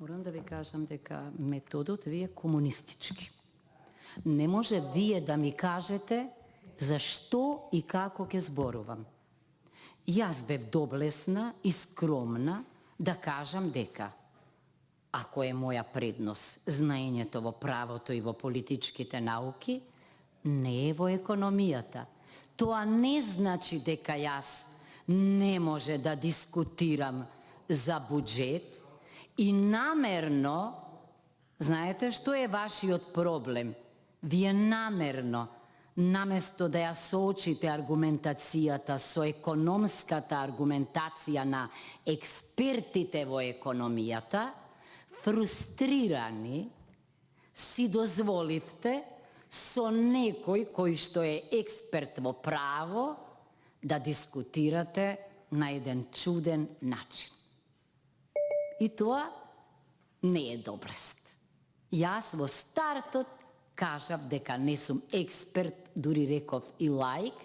Морам да ви кажам дека методот ви е комунистички. Не може вие да ми кажете зашто и како ќе зборувам. Јас бев доблесна и скромна да кажам дека ако е моја предност знаењето во правото и во политичките науки, не е во економијата. Тоа не значи дека јас не може да дискутирам за буџет и намерно, знаете што е вашиот проблем? Вие намерно, наместо да ја соочите аргументацијата со економската аргументација на експертите во економијата, фрустрирани си дозволивте со некој кој што е експерт во право да дискутирате на еден чуден начин. И тоа не е доблест. Јас во стартот кажав дека не сум експерт, дури реков и лаик,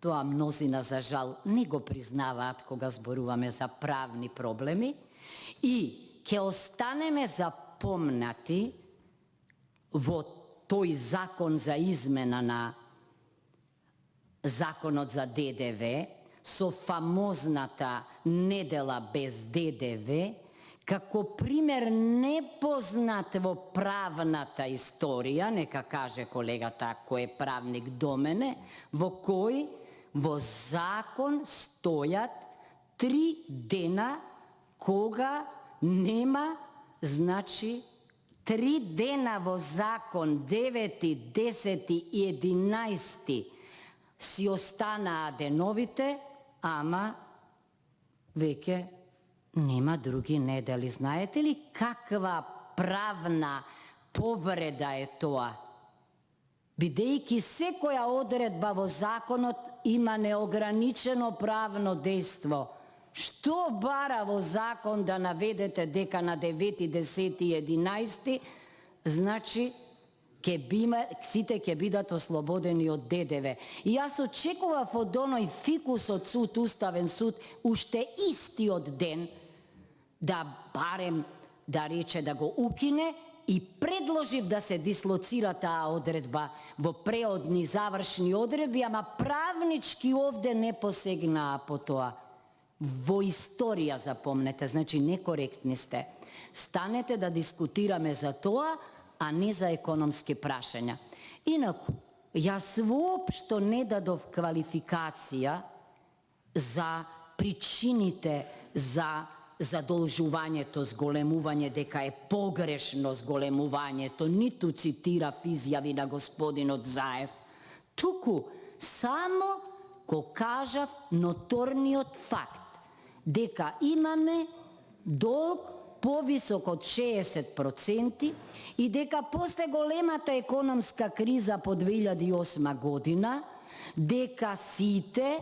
тоа мнозина за жал не го признаваат кога зборуваме за правни проблеми, и ќе останеме запомнати во тој закон за измена на законот за ДДВ, со фамозната недела без ДДВ, како пример непознат во правната историја, нека каже колегата кој е правник до мене, во кој во закон стојат 3 дена кога нема, значи 3 дена во закон, 9, 10 и 11 си останаа деновите, ама веќе нема други недели. Знаете ли каква правна повреда е тоа? Бидејќи секоја одредба во законот има неограничено правно дејство. Што бара во закон да наведете дека на 9, 10 и 11, значи сите ќе бидат ослободени од ДДВ. И јас очекував од оној фикус од суд, Уставен суд, уште истиот ден, да барем да рече да го укине, и предложив да се дислоцира таа одредба во преодни завршни одредби, ама правнички овде не посегнаа по тоа. Во историја запомнете, значи некоректни сте. Станете да дискутираме за тоа, а не за економски прашања. Инаку, јас воопшто не дадов квалификација за причините за задолжувањето, зголемување, дека е погрешно зголемувањето, ниту цитирав изјави на господинот Заев, туку само го кажав ноторниот факт, дека имаме долг повисок од 60% и дека после големата економска криза по 2008 година, дека сите,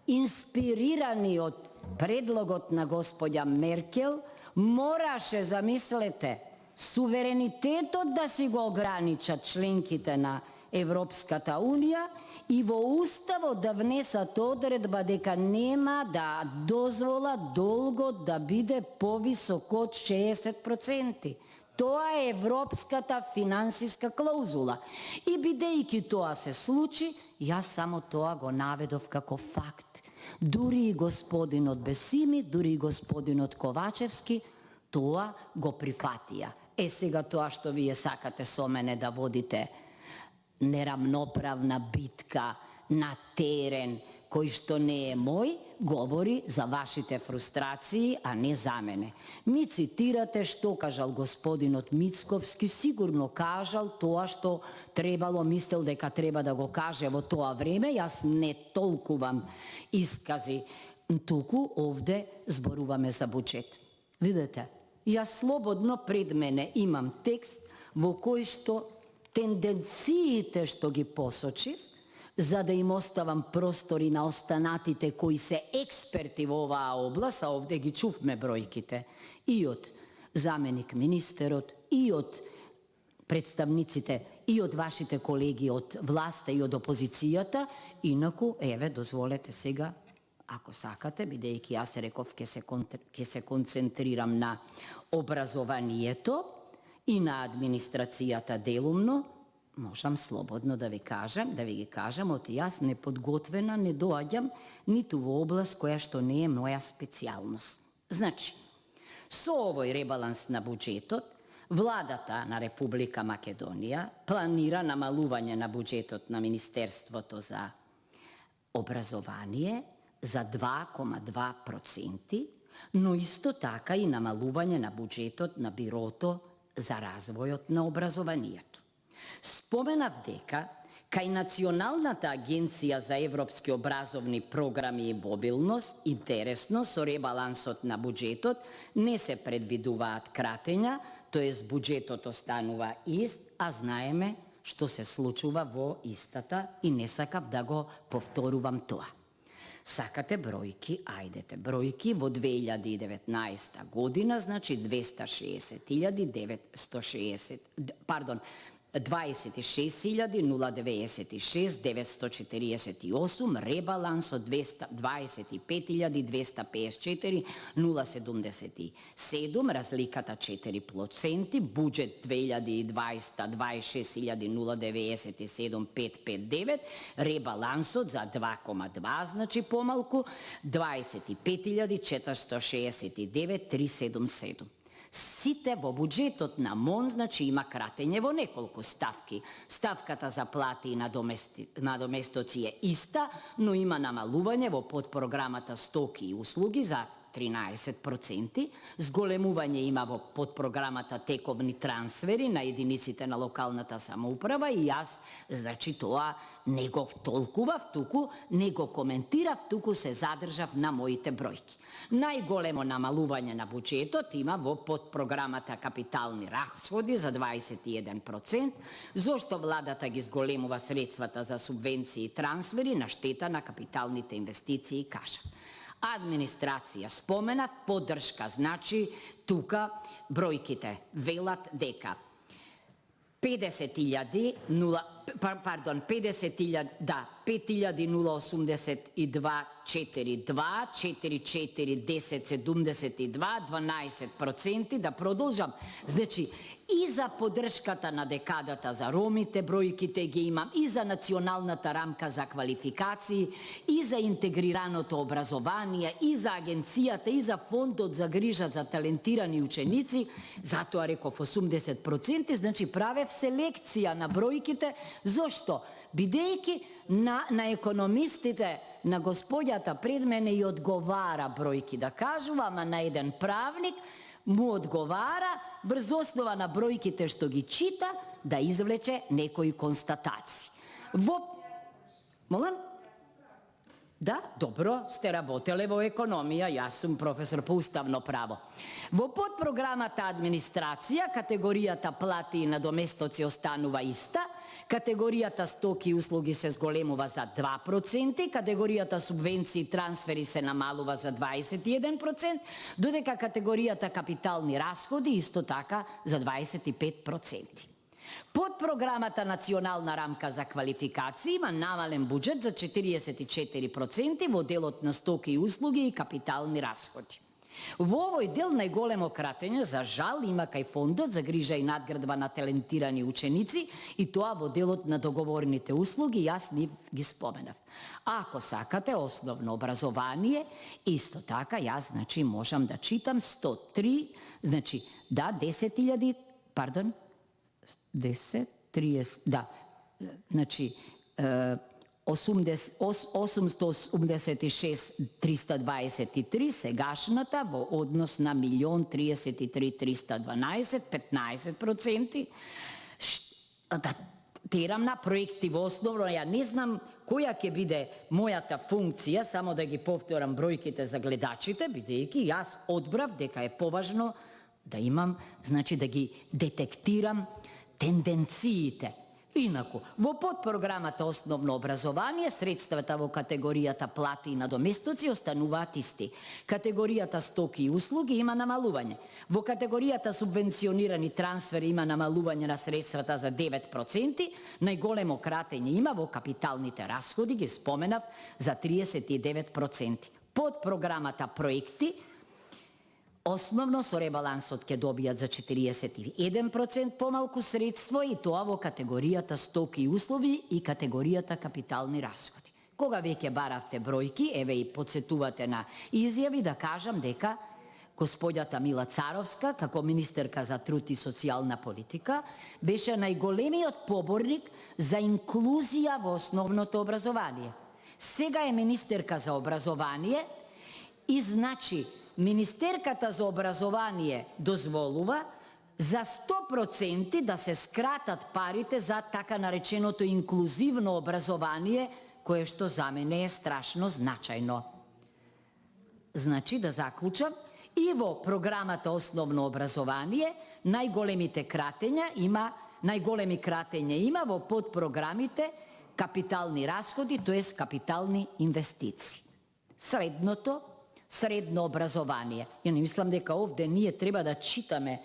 инспирирани од предлогот на господја Меркел, мораше, замислете, суверенитетот да си го ограничат членките на Европската Унија и во Уставот да внесат одредба дека нема да дозвола долгот да биде повисок од 60%. Тоа е европската финансиска клаузула. И бидејќи тоа се случи, јас само тоа го наведов како факт. Дури и господинот Бесими, дури и господинот Ковачевски, тоа го прифатија. Сега тоа што вие сакате со мене да водите нерамноправна битка на терен кој што не е мој, говори за вашите фрустрации, а не за мене. Ми цитирате што кажал господинот Мицковски, сигурно кажал тоа што требало, мислел дека треба да го каже во тоа време. Јас не толкувам искази, туку овде зборуваме за буџет. Видете, јас слободно пред мене имам текст во кој што тенденциите што ги посочив, за да им оставам простори на останатите кои се експерти во оваа област, а овде ги чувме бројките, и од заменик министерот, и од представниците, и од вашите колеги од власта и од опозицијата, инаку, еве, дозволете сега, ако сакате, бидејќи јас реков ќе се концентрирам на образованието и на администрацијата делумно, можам слободно да ви ги кажам, оти јас неподготвена не доаѓам ниту во област која што не е моја специјалност. Значи, со овој ребаланс на буџетот, владата на Република Македонија планира намалување на буџетот на Министерството за образование за 2,2%, но исто така и намалување на буџетот на Бирото за развојот на образованието. Споменав дека кај Националната агенција за европски образовни програми и мобилност, интересно, со ребалансот на буџетот не се предвидуваат кратења, тоест буџетот останува ист, а знаеме што се случува во истата и не сакав да го повторувам тоа. Сакате бројки? Ајдете, бројки во 2019 година, значи 26.096.948, ребаланс од 25.254.077, разликата 4%, буџет 2020 26.097.559, ребалансот за 2,2, значи помалку 25.469.377. Сите во буџетот на МОН, значи има кратење во неколку ставки. Ставката за плати и надоместоци е иста, но има намалување во подпрограмата стоки и услуги за 13%, зголемување има во подпрограмата тековни трансфери на единиците на локалната самоуправа и јас, значи тоа не го толкував, туку не го коментирав, туку се задржав на моите бројки. Најголемо намалување на буџетот има во подпрограмата капитални расходи за 21%, зошто владата ги зголемува средствата за субвенции и трансфери на штета на капиталните инвестиции, кажа. Администрација спомена, поддршка, значи тука бројките велат дека 50.082.42.44.10.72, 12%, да продолжам. Значи, и за поддршката на декадата за ромите, бројките ги имам, и за националната рамка за квалификации, и за интегрираното образование, и за агенцијата, и за фондот за грижа за талентирани ученици, затоа реков 80%, значи правев селекција на бројките. Зошто? Бидејќи на економистите, на господјата пред мене и одговара бројки да кажува, ама на еден правник му одговара врз основа на бројките што ги чита да извлече некои констатации. Молам? Да, добро, сте работеле во економија, јас сум професор по уставно право. Во подпрограмата администрација, категоријата плати и надоместоци останува иста, категоријата стоки и услуги се зголемува за 2%, категоријата субвенции и трансфери се намалува за 21%, додека категоријата капитални расходи исто така за 25%. Под програмата Национална рамка за квалификации има намален буџет за 44% во делот на стоки и услуги и капитални расходи. Во овој дел најголемо кратење, за жал, има кај фондот за грижа и надградба на талентирани ученици и тоа во делот на договорните услуги, јас ни ги споменав. Ако сакате основно образование, исто така, јас, значи, можам да читам 103, значи, да, 10.000, пардон, 10, 30, да, значи 886.323 сегашната во однос на 1.033.312, 15%. Да терам на проекти во основно, ја не знам која ќе биде мојата функција, само да ги повторам бројките за гледачите, бидејќи јас одбрав дека е поважно да имам, значи да ги детектирам тенденциите. Инаку, во подпрограмата Основно образование, средствата во категоријата плати и надоместоци остануваат исти. Категоријата стоки и услуги има намалување. Во категоријата субвенционирани трансфери има намалување на средствата за 9%, најголемо кратење има во капиталните расходи, ги споменав, за 39%. Под програмата проекти, основно со ребалансот ќе добијат за 41% помалку средство и тоа во категоријата стоки и услови и категоријата капитални расходи. Кога веќе баравте бројки, еве и подсетувате на изјави, да кажам дека господјата Мила Царовска, како министерка за труд и социјална политика, беше најголемиот поборник за инклузија во основното образование. Сега е министерка за образование и значи министерката за образование дозволува за 100% да се скратат парите за така нареченото инклузивно образование, кое што за мене е страшно значајно. Значи, да заклучам, и во програмата основно образование најголеми кратења има во подпрограмите капитални расходи, тоест капитални инвестиции. Средно образование. Ја не мислам дека овде ние треба да читаме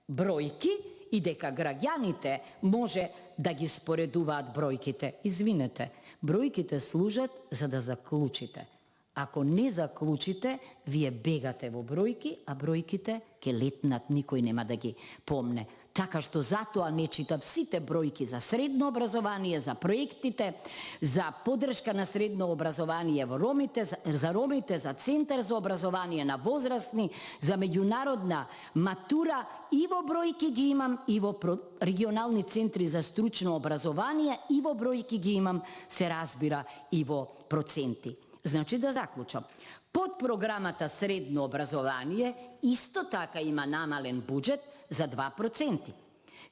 бројки и дека граѓаните може да ги споредуваат бројките. Извинете, бројките служат за да заклучите. Ако не заклучите, вие бегате во бројки, а бројките ќе летнат, никој нема да ги помне. Така што затоа не читав сите бројки за средно образование, за проектите, за поддршка на средно образование во ромите, за ромите, за центар за образование на возрастни, за меѓународна матура, и во бројки ги имам, и во регионални центри за стручно образование, и во бројки ги имам, се разбира, и во проценти. Значи, да заклучам, под програмата средно образование исто така има намален буџет за 2%.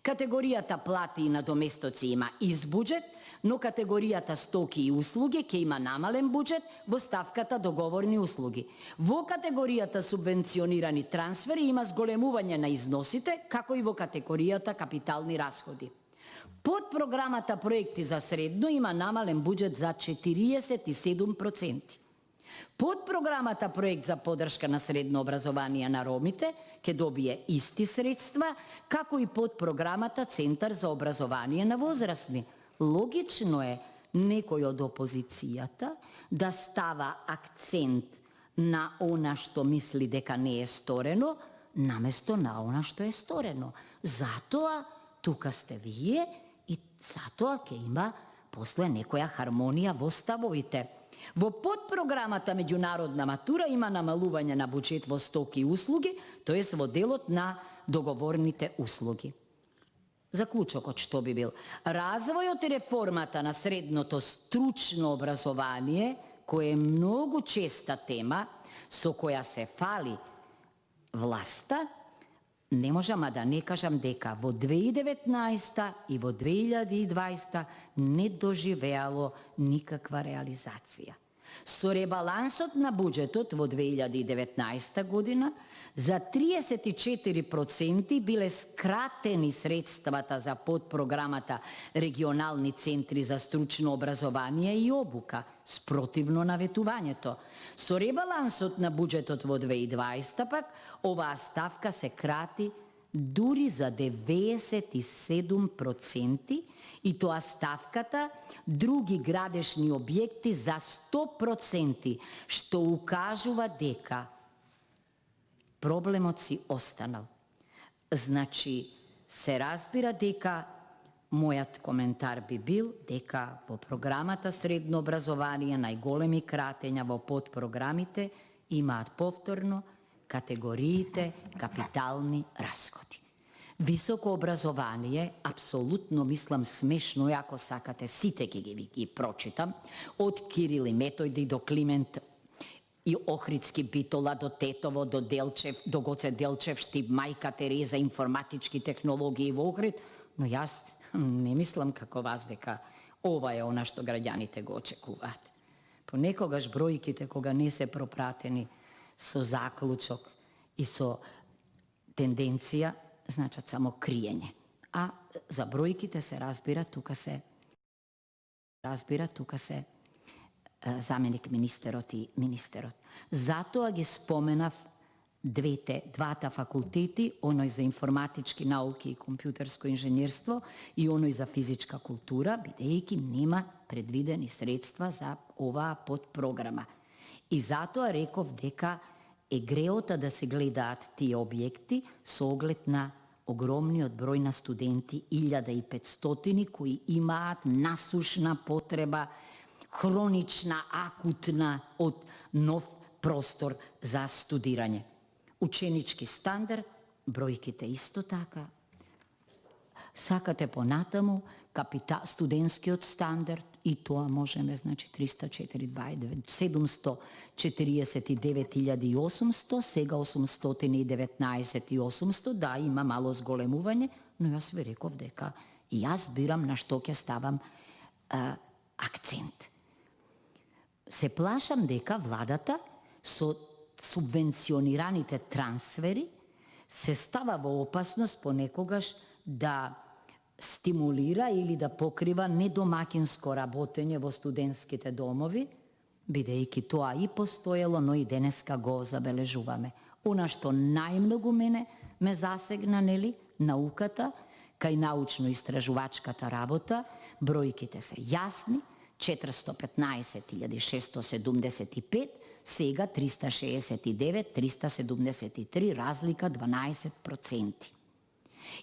Категоријата плати и надоместоци има избуџет, но категоријата стоки и услуги ќе има намален буџет во ставката договорни услуги. Во категоријата субвенционирани трансфери има зголемување на износите, како и во категоријата капитални расходи. Под програмата проекти за средно има намален буџет за 47%. Под програмата проект за поддршка на средно образование на ромите ќе добие исти средства, како и под програмата Центар за образование на возрастни. Логично е некој од опозицијата да става акцент на она што мисли дека не е сторено, наместо на она што е сторено. Затоа тука сте вие и затоа ќе има после некоја хармонија во ставовите. Во подпрограмата меѓународна матура има намалување на буџет во стоки и услуги, тоест во делот на договорните услуги. Заклучокот што би бил? Развојот и реформата на средното стручно образование, кој е многу честа тема со која се фали власта, не можам да не кажам дека во 2019 и во 2020 не доживеало никаква реализација. Со ребалансот на буџетот во 2019 година за 34% биле скратени средствата за подпрограмата регионални центри за стручно образование и обука, спротивно на ветувањето. Со ребалансот на буџетот во 2020 пак, оваа ставка се крати дури за 97% и тоа ставката други градешни објекти за 100%, што укажува дека проблемот си останал. Значи, се разбира дека мојот коментар би бил дека во програмата средно образование најголеми кратења во подпрограмите имаат повторно категориите капитални расходи. Високо образование, апсолутно мислам смешно, ако сакате сите ги прочитам, од Кирил и Метојди до Климент и Охридски Битола, до Тетово, до Делчев, до Гоце Делчев, Штип, Мајка Тереза, информатички технологии во Охрид, но јас не мислам како вас дека ова е она што граѓаните го очекуваат. Понекогаш бројките, кога не се пропратени со заклучок и со тенденција, значат само криење. А за бројките се разбира, тука се заменик министерот и министерот. Затоа ги споменав двата факултети, оној за информатички науки и компјутерско инженерство и оној за физичка култура, бидејќи нема предвидени средства за оваа подпрограма. И затоа реков дека е греота да се гледаат тие објекти со оглед на огромниот број на студенти, 1500, кои имаат насушна потреба, хронична, акутна, од нов простор за студирање. Ученички стандард, бројките исто така. Сакате понатаму, студентскиот стандард, и тоа можеме, значи 749.800, сега 819.800, да, има мало зголемување, но јас ви реков дека и јас бирам на што ќе ставам акцент. Се плашам дека владата со субвенционираните трансфери се става во опасност понекогаш да стимулира или да покрива недомакинско работење во студентските домови, бидејќи тоа и постоело, но и денеска го забележуваме. Она што најмногу ме засегна, нели, науката, кај научно-истражувачката работа, бројките се јасни, 415.675, сега 369.373, разлика 12%.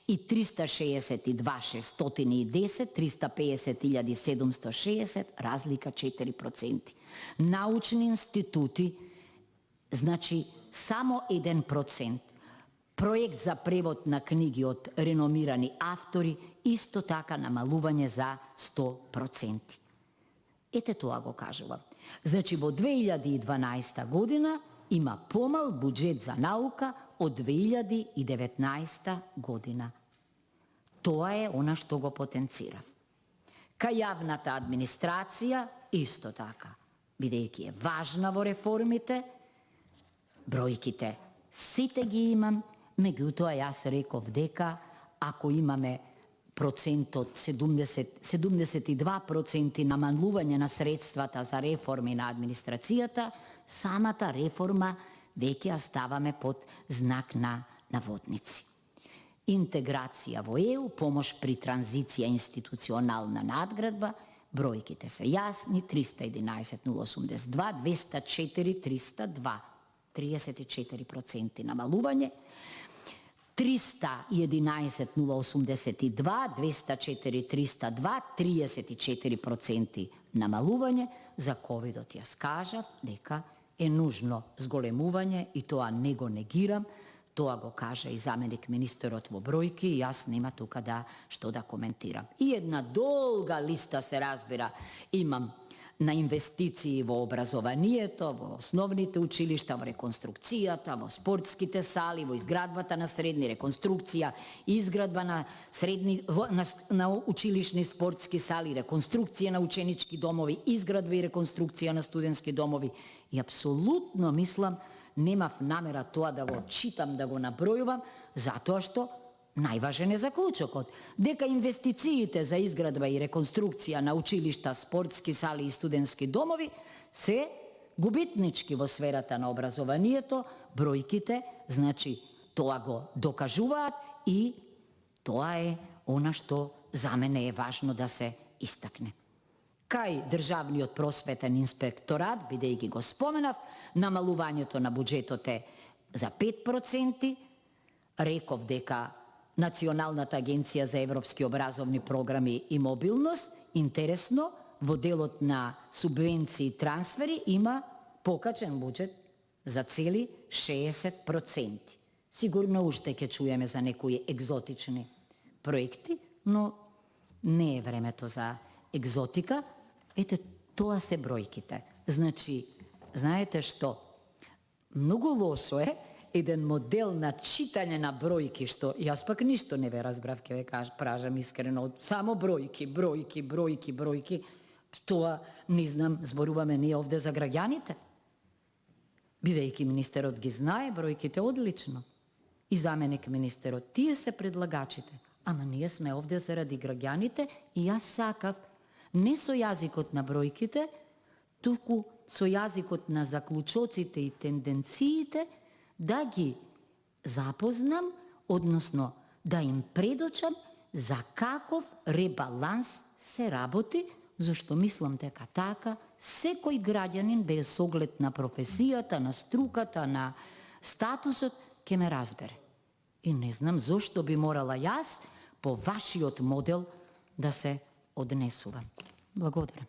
И 362.610, 350.760, разлика 4%. Научни институти, значи само 1%. Проект за превод на книги од реномирани автори, исто така намалување за 100%. Ете тоа го кажувам. Значи во 2012 година има помал буџет за наука од 2019 година. Тоа е она што го потенцирав. Кај јавната администрација исто така, бидејќи е важна во реформите, бројките сите ги имам, меѓутоа јас реков дека ако имаме процентот 72% намалување на средствата за реформи на администрацијата, самата реформа веќе ја ставаме под знак на наводници. Интеграција во ЕУ, помош при транзиција, институционална надградба, бројките се јасни, 311.082, 204.302, 34% намалување, 311.082, 204.302, 34% намалување. За ковидот јас кажав дека е нужно зголемување и тоа не го негирам, тоа го кажа и заменик министерот во бројки и јас нема тука што да коментирам. И една долга листа се разбира имам на инвестиции во образованието, во основните училишта, во реконструкцијата, во спортските сали, во изградбата на средни, реконструкција, изградба на училишни спортски сали, реконструкција на ученички домови, изградба и реконструкција на студентски домови. И апсолутно мислам, немав намера тоа да го читам, да го набројувам, затоа што најважен е заклучокот, дека инвестициите за изградба и реконструкција на училишта, спортски сали и студентски домови се губитнички во сферата на образованието, бројките, значи тоа го докажуваат и тоа е она што за мене е важно да се истакне. Кај Државниот просветен инспекторат, бидејќи го споменав, намалувањето на буџетот е за 5%, реков дека Националната агенција за европски образовни програми и мобилност, интересно, во делот на субвенции и трансфери има покачен буџет за цели 60%. Сигурно уште ќе чуеме за некои екзотични проекти, но не е времето за екзотика. Ете, тоа се бројките. Значи, знаете што? Многу лошо е еден модел на читање на бројки, што јас пак ништо не ве разбрав, ќе ве кажам искрено, само бројки, бројки, бројки, бројки. Тоа, не знам, зборуваме ние овде за граѓаните. Бидејќи министерот ги знае бројките одлично. И заменик министерот, тие се предлагачите. Ама ние сме овде заради граѓаните и јас сакав не со јазикот на бројките, туку со јазикот на заклучоците и тенденциите, да ги запознам, односно да им предочам за каков ребаланс се работи, зашто мислам дека така секој граѓанин без оглед на професијата, на струката, на статусот ќе ме разбере. И не знам зошто би морала јас по вашиот модел да се однесувам. Благодарам.